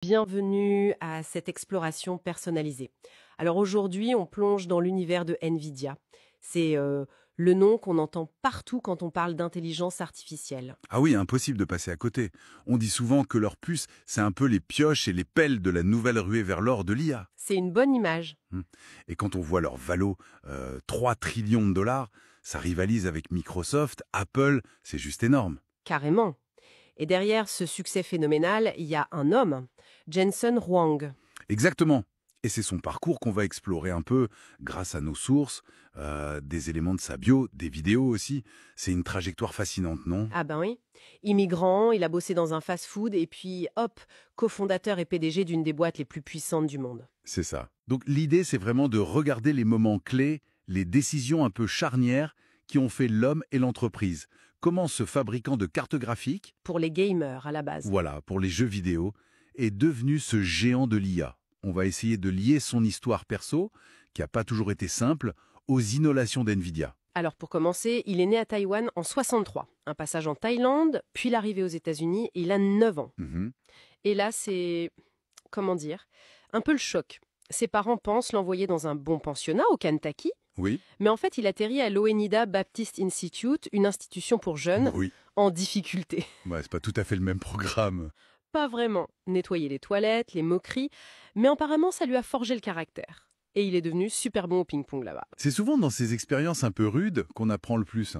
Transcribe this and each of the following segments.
Bienvenue à cette exploration personnalisée. Alors aujourd'hui, on plonge dans l'univers de NVIDIA. C'est le nom qu'on entend partout quand on parle d'intelligence artificielle. Ah oui, impossible de passer à côté. On dit souvent que leur puce, c'est un peu les pioches et les pelles de la nouvelle ruée vers l'or de l'IA. C'est une bonne image. Et quand on voit leur valo, 3 trillions de dollars, ça rivalise avec Microsoft, Apple, c'est juste énorme. Carrément. Et derrière ce succès phénoménal, il y a un homme, Jensen Huang. Exactement. Et c'est son parcours qu'on va explorer un peu grâce à nos sources, des éléments de sa bio, des vidéos aussi. C'est une trajectoire fascinante, non? Ah ben oui. Immigrant, il a bossé dans un fast-food et puis hop, cofondateur et PDG d'une des boîtes les plus puissantes du monde. C'est ça. Donc l'idée, c'est vraiment de regarder les moments clés, les décisions un peu charnières qui ont fait l'homme et l'entreprise. Comment ce fabricant de cartes graphiques, Pour les gamers à la base. voilà, pour les jeux vidéo, est devenu ce géant de l'IA. On va essayer de lier son histoire perso, qui n'a pas toujours été simple, aux innovations d'NVIDIA. Alors pour commencer, il est né à Taïwan en 63. Un passage en Thaïlande, puis l'arrivée aux États-Unis, et il a 9 ans. Mhm. Et là, c'est, comment dire, un peu le choc. Ses parents pensent l'envoyer dans un bon pensionnat au Kentucky, Oui, mais en fait, il atterrit à l'Oneida Baptist Institute, une institution pour jeunes oui. en difficulté. Ouais, c'est pas tout à fait le même programme. Pas vraiment. Nettoyer les toilettes, les moqueries, mais apparemment, ça lui a forgé le caractère. Et il est devenu super bon au ping-pong là-bas. C'est souvent dans ces expériences un peu rudes qu'on apprend le plus.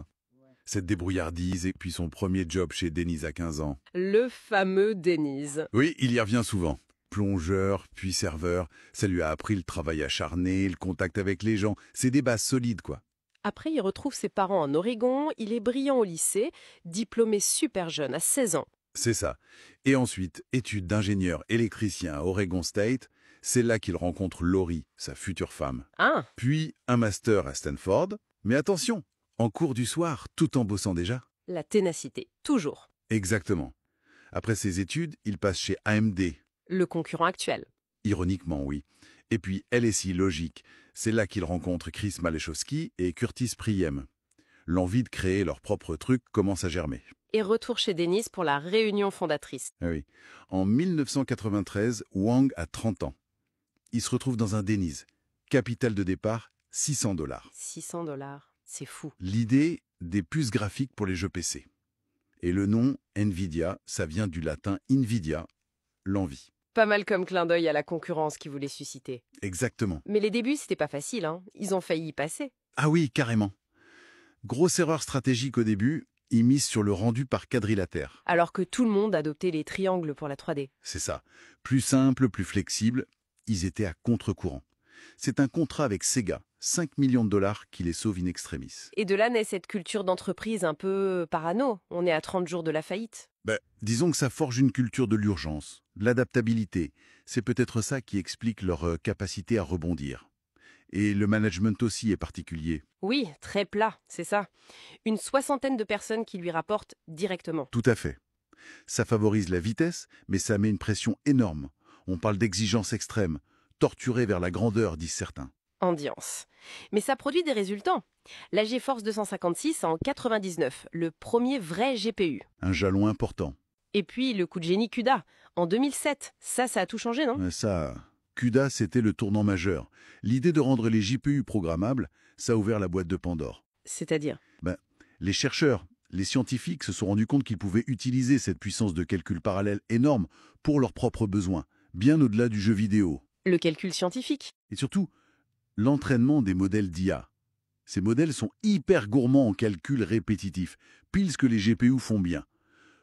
Cette débrouillardise et puis son premier job chez Denise à 15 ans. Le fameux Denise. Oui, il y revient souvent. Plongeur, puis serveur, ça lui a appris le travail acharné, le contact avec les gens. C'est des bases solides, quoi. Après, il retrouve ses parents en Oregon, il est brillant au lycée, diplômé super jeune, à 16 ans. C'est ça. Et ensuite, études d'ingénieur électricien à Oregon State, c'est là qu'il rencontre Laurie, sa future femme. Ah, Puis un master à Stanford. Mais attention, en cours du soir, tout en bossant déjà. la ténacité, toujours. Exactement. Après ses études, il passe chez AMD. Le concurrent actuel. Ironiquement, oui. Et puis LSI Logic, c'est là qu'il rencontre Chris Malechowski et Curtis Priem. L'envie de créer leur propre truc commence à germer. Et retour chez Denise pour la réunion fondatrice. Ah oui. En 1993, Wang a 30 ans. Il se retrouve dans un Denny's. Capital de départ, 600 dollars. 600 dollars, c'est fou. L'idée, des puces graphiques pour les jeux PC. Et le nom, NVIDIA, ça vient du latin Invidia, l'envie. Pas mal comme clin d'œil à la concurrence qui voulait susciter. Exactement. Mais les débuts, c'était pas facile, hein. Ils ont failli y passer. Ah oui, carrément. Grosse erreur stratégique au début, ils misent sur le rendu par quadrilatère. Alors que tout le monde adoptait les triangles pour la 3D. C'est ça. Plus simple, plus flexible, ils étaient à contre-courant. C'est un contrat avec Sega, 5 millions de dollars qui les sauve in extremis. Et de là naît cette culture d'entreprise un peu parano. On est à 30 jours de la faillite. Disons que ça forge une culture de l'urgence, de l'adaptabilité. C'est peut-être ça qui explique leur capacité à rebondir. Et le management aussi est particulier. Oui, très plat, c'est ça. Une 60aine de personnes qui lui rapportent directement. Tout à fait. Ça favorise la vitesse, mais ça met une pression énorme. On parle d'exigences extrêmes, torturées vers la grandeur, disent certains. Ambiance. Mais ça produit des résultats. La GeForce 256 en 99, le premier vrai GPU. Un jalon important. Et puis le coup de génie CUDA en 2007. Ça a tout changé, non? Ça, CUDA, c'était le tournant majeur. L'idée de rendre les GPU programmables, ça a ouvert la boîte de Pandore. C'est-à-dire? Les chercheurs, les scientifiques se sont rendus compte qu'ils pouvaient utiliser cette puissance de calcul parallèle énorme pour leurs propres besoins, bien au-delà du jeu vidéo. Le calcul scientifique. Et surtout, l'entraînement des modèles d'IA. Ces modèles sont hyper gourmands en calcul répétitif, pile ce que les GPU font bien.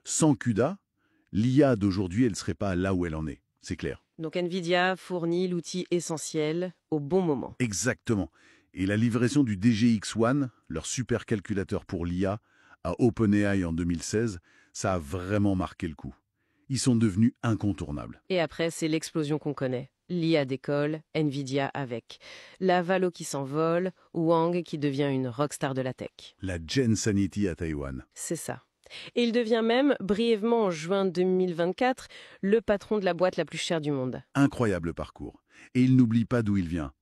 Sans CUDA, l'IA d'aujourd'hui, elle ne serait pas là où elle en est, c'est clair. Donc Nvidia fournit l'outil essentiel au bon moment. Exactement. Et la livraison du DGX-1, leur supercalculateur pour l'IA, à OpenAI en 2016, ça a vraiment marqué le coup. Ils sont devenus incontournables. Et après, c'est l'explosion qu'on connaît. L'IA décolle, Nvidia avec. La Valo qui s'envole, Wang qui devient une rockstar de la tech. La Gensanity à Taïwan. C'est ça. Et il devient même, brièvement en juin 2024, le patron de la boîte la plus chère du monde. Incroyable parcours. Et il n'oublie pas d'où il vient.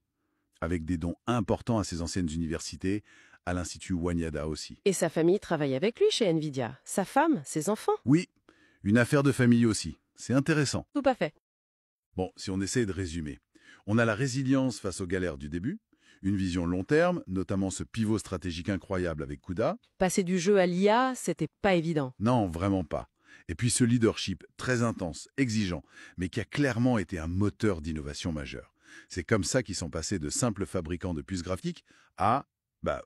Avec des dons importants à ses anciennes universités, à l'Institut Wanyada aussi. Et sa famille travaille avec lui chez Nvidia. Sa femme, ses enfants. Oui, une affaire de famille aussi. C'est intéressant. Tout à fait. Bon, si on essaie de résumer, on a la résilience face aux galères du début, une vision long terme, notamment ce pivot stratégique incroyable avec CUDA. Passer du jeu à l'IA, c'était pas évident. Non, vraiment pas. Et puis ce leadership très intense, exigeant, mais qui a clairement été un moteur d'innovation majeure. C'est comme ça qu'ils sont passés de simples fabricants de puces graphiques à,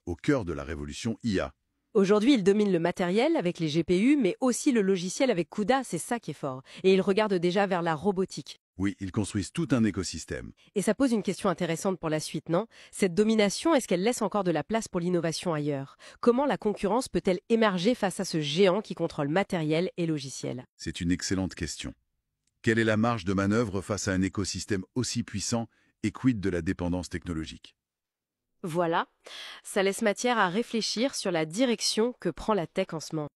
au cœur de la révolution IA. Aujourd'hui, ils dominent le matériel avec les GPU, mais aussi le logiciel avec CUDA, c'est ça qui est fort. Et ils regardent déjà vers la robotique. Oui, ils construisent tout un écosystème. Et ça pose une question intéressante pour la suite, non? Cette domination, est-ce qu'elle laisse encore de la place pour l'innovation ailleurs? Comment la concurrence peut-elle émerger face à ce géant qui contrôle matériel et logiciel? C'est une excellente question. Quelle est la marge de manœuvre face à un écosystème aussi puissant et quid de la dépendance technologique? Voilà, ça laisse matière à réfléchir sur la direction que prend la tech en ce moment.